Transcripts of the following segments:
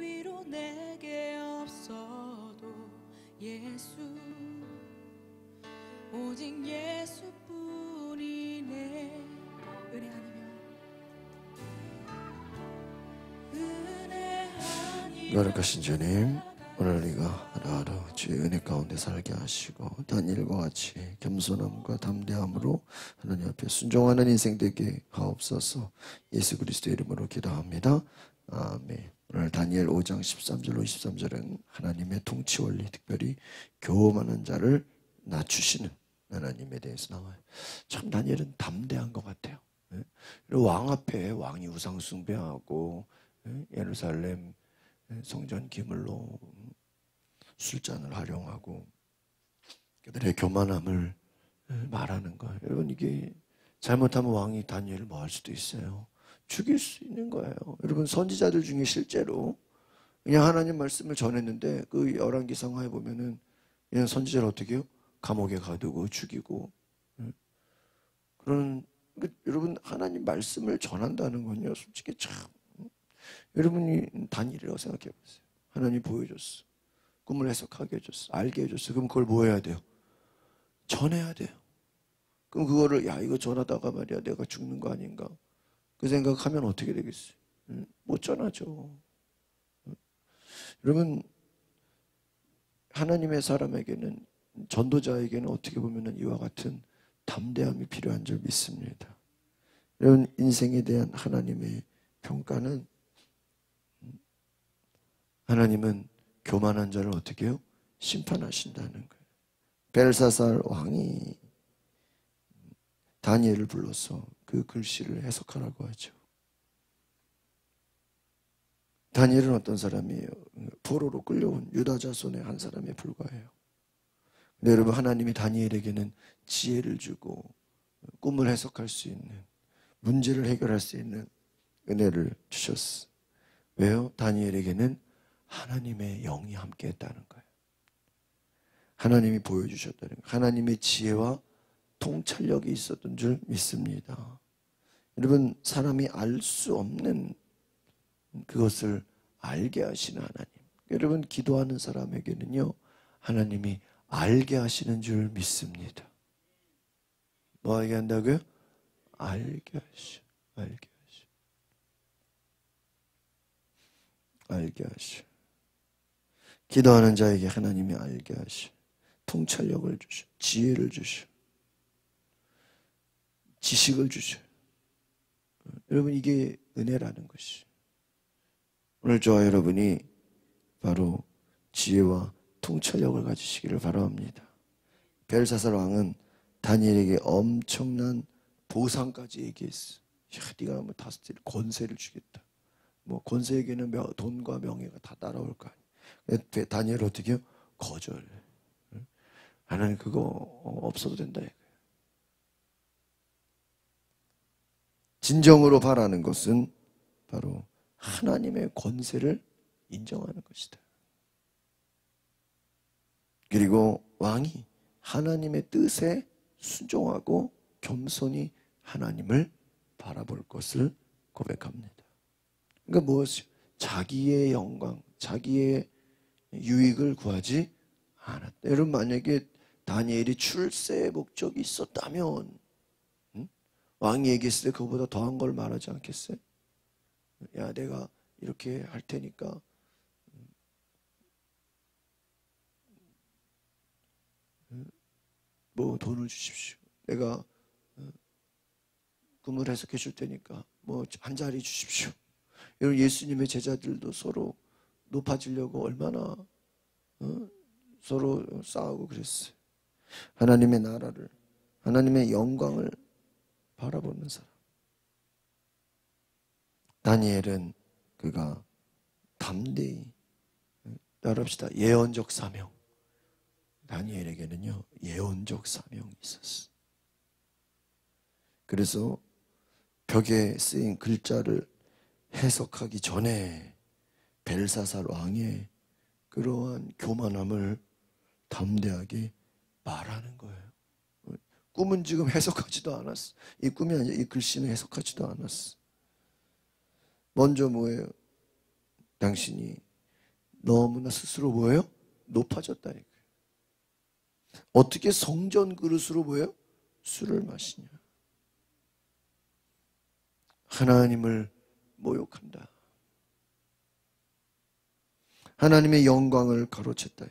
위로 내게 없어도 예수, 오직 예수뿐이 내 은혜 아니면 거룩하신 주님, 오늘 우리가 하루하루 주의 은혜 가운데 살게 하시고 다니엘과 같이 겸손함과 담대함으로 하나님 앞에 순종하는 인생 되게 하옵소서. 예수 그리스도의 이름으로 기도합니다. 아멘. 오늘 다니엘 5장 13절로 23절은 하나님의 통치 원리, 특별히 교만한 자를 낮추시는 하나님에 대해서 나와요. 참 다니엘은 담대한 것 같아요. 왕 앞에 왕이 우상 숭배하고 예루살렘 성전 기물로 술잔을 활용하고 그들의 교만함을 말하는 거예요. 여러분, 이게 잘못하면 왕이 다니엘을 뭐 할 수도 있어요. 죽일 수 있는 거예요. 여러분, 선지자들 중에 실제로 그냥 하나님 말씀을 전했는데 그 열왕기상하에 보면은 그냥 선지자를 어떻게 해요? 감옥에 가두고 죽이고. 그런, 여러분, 하나님 말씀을 전한다는 건요, 솔직히 참, 여러분이 다니엘이라고 생각해 보세요. 하나님 보여줬어. 꿈을 해석하게 해줬어. 알게 해줬어. 그럼 그걸 뭐 해야 돼요? 전해야 돼요. 그럼 그거를 야, 이거 전하다가 말이야 내가 죽는 거 아닌가? 그 생각하면 어떻게 되겠어요? 못 전하죠. 여러분, 하나님의 사람에게는, 전도자에게는 어떻게 보면 이와 같은 담대함이 필요한 줄 믿습니다. 여러분, 인생에 대한 하나님의 평가는, 하나님은 교만한 자를 어떻게 해요? 심판하신다는 거예요. 벨사살 왕이 다니엘을 불러서 그 글씨를 해석하라고 하죠. 다니엘은 어떤 사람이에요? 포로로 끌려온 유다 자손의 한 사람에 불과해요. 근데 여러분, 하나님이 다니엘에게는 지혜를 주고 꿈을 해석할 수 있는, 문제를 해결할 수 있는 은혜를 주셨어. 왜요? 다니엘에게는 하나님의 영이 함께 했다는 거예요. 하나님이 보여주셨다는 거예요. 하나님의 지혜와 통찰력이 있었던 줄 믿습니다. 여러분, 사람이 알 수 없는 그것을 알게 하시는 하나님. 여러분, 기도하는 사람에게는요, 하나님이 알게 하시는 줄 믿습니다. 뭐 하게 한다고요? 알게 하시오. 알게 하시오. 알게 하시오. 기도하는 자에게 하나님이 알게 하시오. 통찰력을 주시오. 지혜를 주시오. 지식을 주시오. 여러분, 이게 은혜라는 것이. 오늘 저와 여러분이 바로 지혜와 통찰력을 가지시기를 바랍니다. 벨사살 왕은 다니엘에게 엄청난 보상까지 얘기했어. 야, 네가 뭐 다스릴 권세를 주겠다. 뭐 권세에게는 돈과 명예가 다 따라올 거 아니야. 다니엘 어떻게 해요? 거절. 하나님 그거 없어도 된다. 진정으로 바라는 것은 바로 하나님의 권세를 인정하는 것이다. 그리고 왕이 하나님의 뜻에 순종하고 겸손히 하나님을 바라볼 것을 고백합니다. 그러니까 무엇이요? 자기의 영광, 자기의 유익을 구하지 않았다. 여러분, 만약에 다니엘이 출세의 목적이 있었다면 왕이 얘기했을 때 그거보다 더한 걸 말하지 않겠어요? 야, 내가 이렇게 할 테니까 뭐 돈을 주십시오. 내가 꿈을 해석해 줄 테니까 뭐 한 자리 주십시오. 여러분, 예수님의 제자들도 서로 높아지려고 얼마나 서로 싸우고 그랬어요. 하나님의 나라를, 하나님의 영광을 바라보는 사람. 다니엘은 그가 담대히, 따라합시다. 예언적 사명. 다니엘에게는요, 예언적 사명이 있었어. 그래서 벽에 쓰인 글자를 해석하기 전에 벨사살 왕의 그러한 교만함을 담대하게 말하는 거예요. 꿈은 지금 해석하지도 않았어. 이 꿈이 아니라 이 글씨는 해석하지도 않았어. 먼저 뭐예요? 당신이 너무나 스스로 뭐예요? 높아졌다니까요. 어떻게 성전 그릇으로 뭐예요? 술을 마시냐. 하나님을 모욕한다. 하나님의 영광을 가로챘다.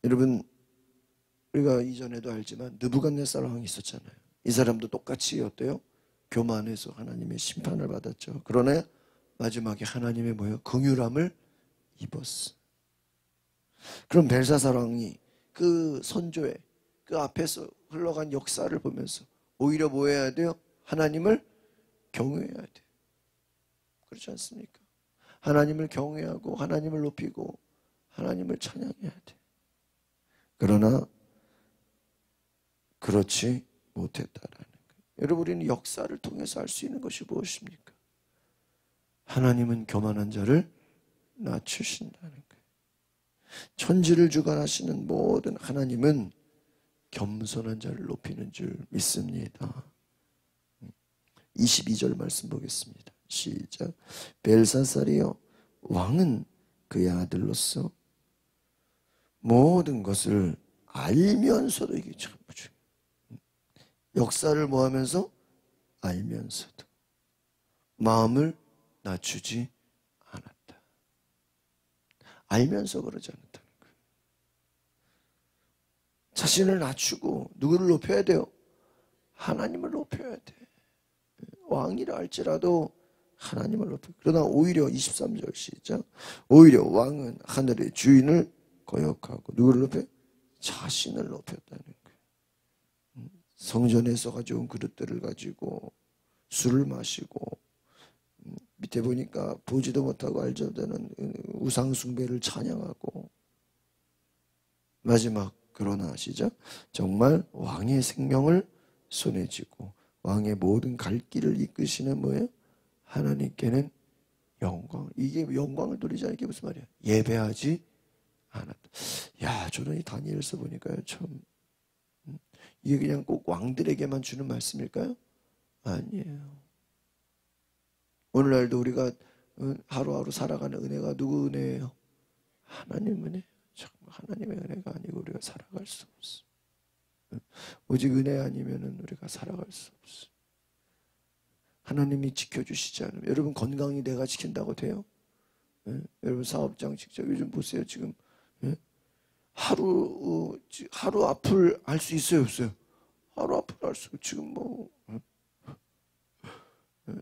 여러분, 우리가 이전에도 알지만 느부갓네살 왕이 있었잖아요. 이 사람도 똑같이 어때요? 교만해서 하나님의 심판을 받았죠. 그러나 마지막에 하나님의 뭐예요? 긍휼함을 입었어. 그럼 벨사살 왕이 그 선조의 그 앞에서 흘러간 역사를 보면서 오히려 뭐 해야 돼요? 하나님을 경외해야 돼요. 그렇지 않습니까? 하나님을 경외하고 하나님을 높이고 하나님을 찬양해야 돼. 그러나 그렇지 못했다라는 거예요. 여러분, 우리는 역사를 통해서 알 수 있는 것이 무엇입니까? 하나님은 교만한 자를 낮추신다는 거예요. 천지를 주관하시는 모든 하나님은 겸손한 자를 높이는 줄 믿습니다. 22절 말씀 보겠습니다. 시작. 벨사살이여, 왕은 그의 아들로서 모든 것을 알면서도, 이게 참 중요해요. 역사를 뭐 하면서? 알면서도 마음을 낮추지 않았다. 알면서 그러지 않았다는 거예요. 자신을 낮추고 누구를 높여야 돼요? 하나님을 높여야 돼. 왕이라 할지라도 하나님을 높여. 그러나 오히려 23절 시작. 오히려 왕은 하늘의 주인을 거역하고 누구를 높여? 자신을 높였다는 거예요. 성전에서 가져온 그릇들을 가지고 술을 마시고, 밑에 보니까 보지도 못하고 알지도 못하는 우상숭배를 찬양하고, 마지막 그러나 시작. 정말 왕의 생명을 손에 쥐고 왕의 모든 갈 길을 이끄시는 뭐예요? 하나님께는 영광. 이게 영광을 돌리지 않게 무슨 말이야? 예배하지 않았다. 야, 저는 이 다니엘서 보니까요, 참, 이게 그냥 꼭 왕들에게만 주는 말씀일까요? 아니에요. 오늘날도 우리가 하루하루 살아가는 은혜가 누구 은혜예요? 하나님 은혜. 정말 하나님의 은혜가 아니고 우리가 살아갈 수 없어. 오직 은혜 아니면은 우리가 살아갈 수 없어. 하나님이 지켜주시지 않으면, 여러분 건강이 내가 지킨다고 돼요? 예? 여러분 사업장 직접 요즘 보세요. 지금 예? 하루 앞을 알 수 있어요, 없어요? 하루 앞을 알 수. 지금 뭐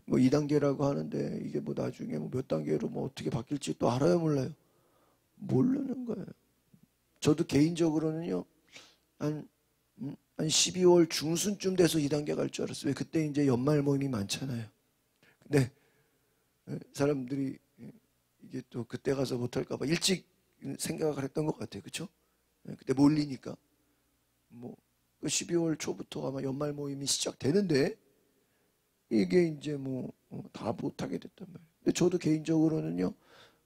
2단계라고 하는데 이게 뭐 나중에 뭐 몇 단계로 뭐 어떻게 바뀔지 또 알아요, 몰라요? 모르는 거예요. 저도 개인적으로는요, 한 12월 중순쯤 돼서 2단계 갈 줄 알았어요. 왜? 그때 이제 연말 모임이 많잖아요. 근데 사람들이 이게 또 그때 가서 못할까 봐 일찍 생각을 했던 것 같아요. 그렇죠? 그때 몰리니까 뭐 12월 초부터 아마 연말 모임이 시작되는데 이게 이제 뭐 다 못하게 됐단 말이에요. 근데 저도 개인적으로는요,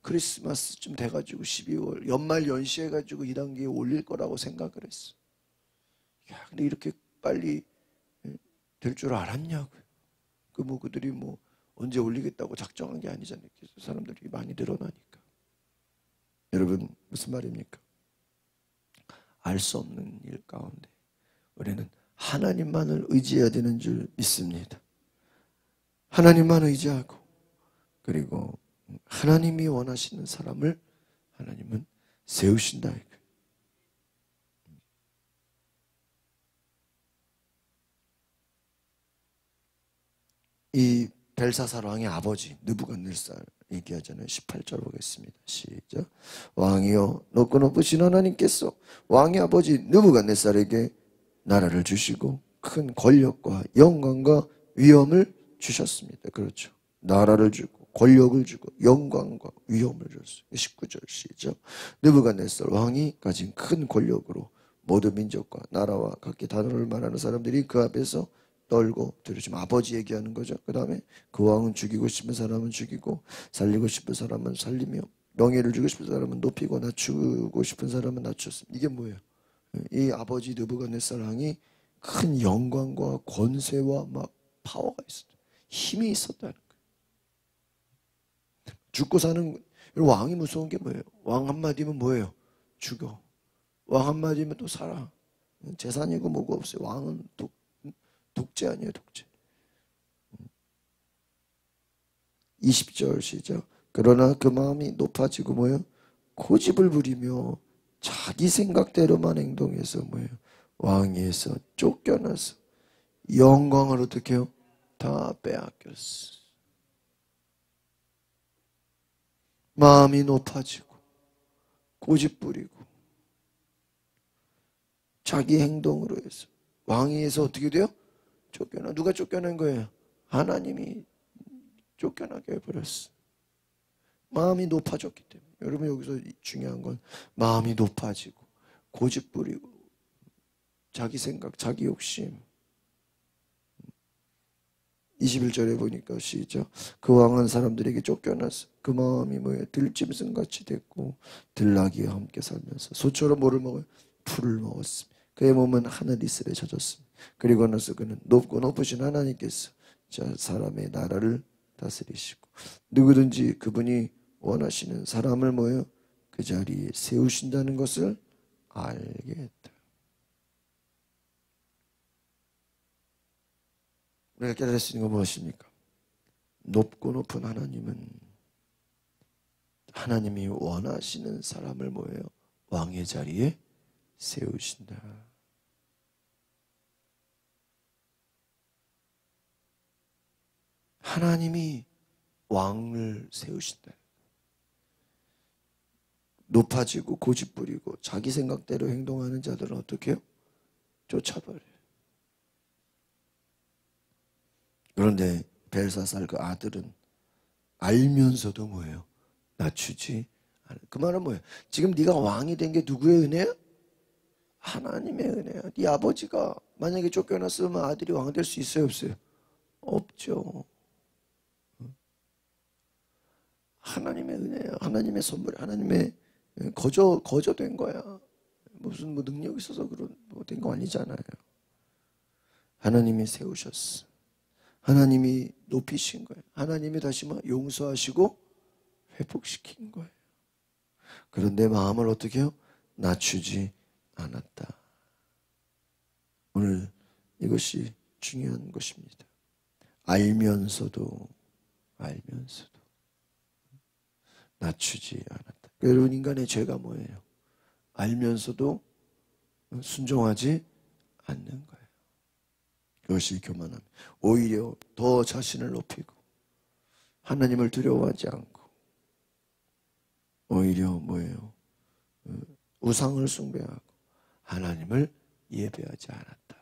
크리스마스쯤 돼가지고 12월 연말 연시해가지고 2단계에 올릴 거라고 생각을 했어. 야, 근데 이렇게 빨리 될 줄 알았냐고요. 그들이 뭐 언제 올리겠다고 작정한 게 아니잖아요. 사람들이 많이 늘어나니까. 여러분, 무슨 말입니까? 알 수 없는 일 가운데 우리는 하나님만을 의지해야 되는 줄 믿습니다. 하나님만 의지하고, 그리고 하나님이 원하시는 사람을 하나님은 세우신다. 이 벨사살 왕의 아버지 느부갓네살 얘기하잖아요. 18절 보겠습니다. 시작. 왕이여, 높고 높으신 하나님께서 왕의 아버지 느부갓네살에게 나라를 주시고 큰 권력과 영광과 위엄을 주셨습니다. 그렇죠. 나라를 주고 권력을 주고 영광과 위엄을 줬어요. 19절 시작. 느부갓네살 왕이 가진 큰 권력으로 모든 민족과 나라와 각기 단어를 말하는 사람들이 그 앞에서 떨고 들으. 지금 아버지 얘기하는 거죠. 그 다음에 그 왕은 죽이고 싶은 사람은 죽이고 살리고 싶은 사람은 살리며 명예를 주고 싶은 사람은 높이고 낮추고 싶은 사람은 낮췄습니다. 이게 뭐예요? 이 아버지 느부갓네살 왕이 큰 영광과 권세와 막 파워가 있어요. 힘이 있었다는 거예요. 죽고 사는, 왕이 무서운 게 뭐예요? 왕 한마디면 뭐예요? 죽어. 왕 한마디면 또 살아. 재산이고 뭐고 없어요. 왕은 독재 아니에요, 독재. 20절 시작. 그러나 그 마음이 높아지고 뭐예요? 고집을 부리며 자기 생각대로만 행동해서 뭐예요? 왕위에서 쫓겨나서 영광을 어떻게 해요? 다 빼앗겼어. 마음이 높아지고 고집 부리고 자기 행동으로 해서 왕위에서 어떻게 돼요? 쫓겨나. 누가 쫓겨난 거예요? 하나님이 쫓겨나게 해버렸어. 마음이 높아졌기 때문에. 여러분 여기서 중요한 건 마음이 높아지고 고집 부리고 자기 생각, 자기 욕심. 21절에 보니까 시작. 그 왕은 사람들에게 쫓겨나서 그 마음이 뭐예요? 들짐승같이 됐고 들나귀와 함께 살면서 소처럼 뭐를 먹어요? 풀을 먹었습니다. 그의 몸은 하늘 이슬에 젖었습니다. 그리고 나서 그는 높고 높으신 하나님께서 사람의 나라를 다스리시고 누구든지 그분이 원하시는 사람을 뭐예요? 그 자리에 세우신다는 것을 알게 했다. 우리가 깨달을 수 있는 건 무엇입니까? 높고 높은 하나님은 하나님이 원하시는 사람을 뭐예요? 왕의 자리에 세우신다. 하나님이 왕을 세우신다. 높아지고 고집 부리고 자기 생각대로 행동하는 자들은 어떻게 해요? 쫓아버려요. 그런데 벨사살 그 아들은 알면서도 뭐예요? 낮추지 않아요. 그 말은 뭐예요? 지금 네가 왕이 된 게 누구의 은혜야? 하나님의 은혜야. 네 아버지가 만약에 쫓겨났으면 아들이 왕 될 수 있어요? 없어요? 없죠. 하나님의 은혜야. 하나님의 선물, 하나님의 거저된 거야. 무슨 뭐 능력이 있어서 그런 된 거 아니잖아요. 하나님이 세우셨어. 하나님이 높이신 거예요. 하나님이 다시 뭐 용서하시고 회복시킨 거예요. 그런데 마음을 어떻게 해요? 낮추지 않았다. 오늘 이것이 중요한 것입니다. 알면서도 낮추지 않았다. 여러분 인간의 죄가 뭐예요? 알면서도 순종하지 않는 거예요. 그것이 교만함. 오히려 더 자신을 높이고 하나님을 두려워하지 않고 오히려 뭐예요? 우상을 숭배하고 하나님을 예배하지 않았다.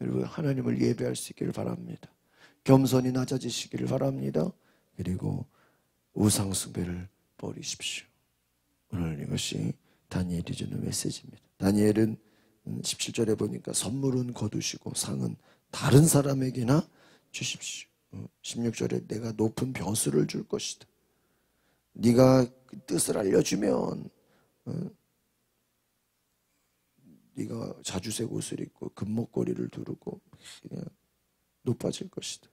여러분 하나님을 예배할 수 있기를 바랍니다. 겸손히 낮아지시기를 바랍니다. 그리고 우상 숭배를 버리십시오. 오늘 이것이 다니엘이 주는 메시지입니다. 다니엘은 17절에 보니까 선물은 거두시고 상은 다른 사람에게나 주십시오. 16절에 내가 높은 벼슬을 줄 것이다. 네가 그 뜻을 알려주면 네가 자주색 옷을 입고 금목걸이를 두르고 그냥 높아질 것이다.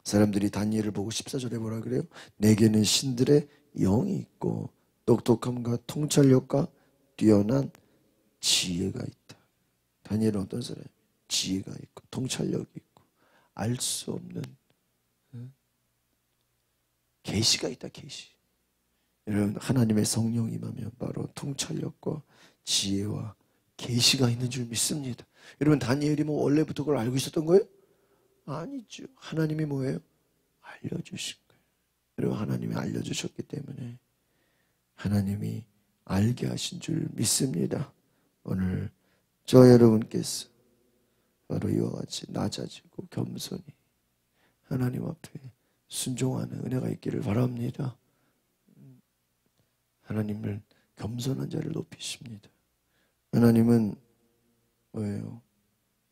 사람들이 다니엘을 보고 14절에 뭐라 그래요? 내게는 신들의 영이 있고 똑똑함과 통찰력과 뛰어난 지혜가 있다. 다니엘은 어떤 사람이에요? 지혜가 있고 통찰력이 있고 알 수 없는 계시가 있다. 계시. 여러분 하나님의 성령이 임하면 바로 통찰력과 지혜와 계시가 있는 줄 믿습니다. 여러분 다니엘이 뭐 원래부터 그걸 알고 있었던 거예요? 아니죠. 하나님이 뭐예요? 알려주신 거예요. 여러분 하나님이 알려주셨기 때문에 하나님이 알게 하신 줄 믿습니다. 오늘 저 여러분께서 바로 이와 같이 낮아지고 겸손히 하나님 앞에 순종하는 은혜가 있기를 바랍니다. 하나님은 겸손한 자를 높이십니다. 하나님은 뭐예요?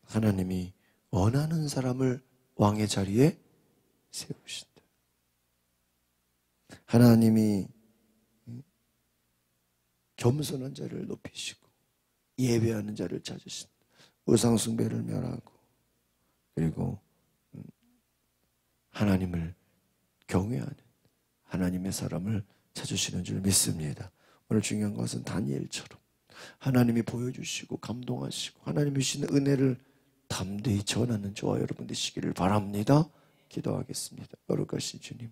하나님이 원하는 사람을 왕의 자리에 세우신다. 하나님이 겸손한 자를 높이시고 예배하는 자를 찾으신다. 우상 숭배를 멸하고 그리고 하나님을 경외하는 하나님의 사람을 찾으시는 줄 믿습니다. 오늘 중요한 것은 다니엘처럼 하나님이 보여주시고 감동하시고 하나님이 주시는 은혜를 담대히 전하는 저와 여러분 되시기를 바랍니다. 기도하겠습니다. 거룩하신 주님,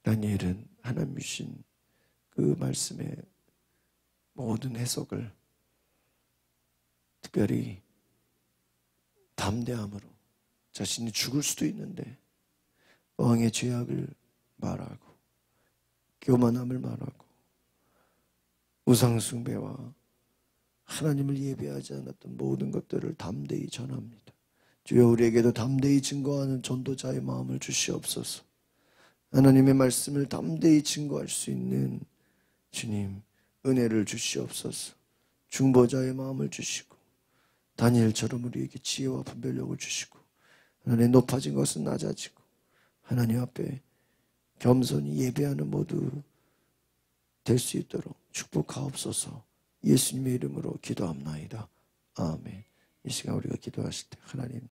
다니엘은 하나님이 주신 그 말씀의 모든 해석을 특별히 담대함으로, 자신이 죽을 수도 있는데 왕의 죄악을 말하고 교만함을 말하고 우상숭배와 하나님을 예배하지 않았던 모든 것들을 담대히 전합니다. 주여, 우리에게도 담대히 증거하는 전도자의 마음을 주시옵소서. 하나님의 말씀을 담대히 증거할 수 있는 주님 은혜를 주시옵소서. 중보자의 마음을 주시고 다니엘처럼 우리에게 지혜와 분별력을 주시고, 하나님 높아진 것은 낮아지고 하나님 앞에 겸손히 예배하는 모두 될 수 있도록 축복하옵소서. 예수님의 이름으로 기도합나이다. 아멘. 이 시간 우리가 기도하실 때 하나님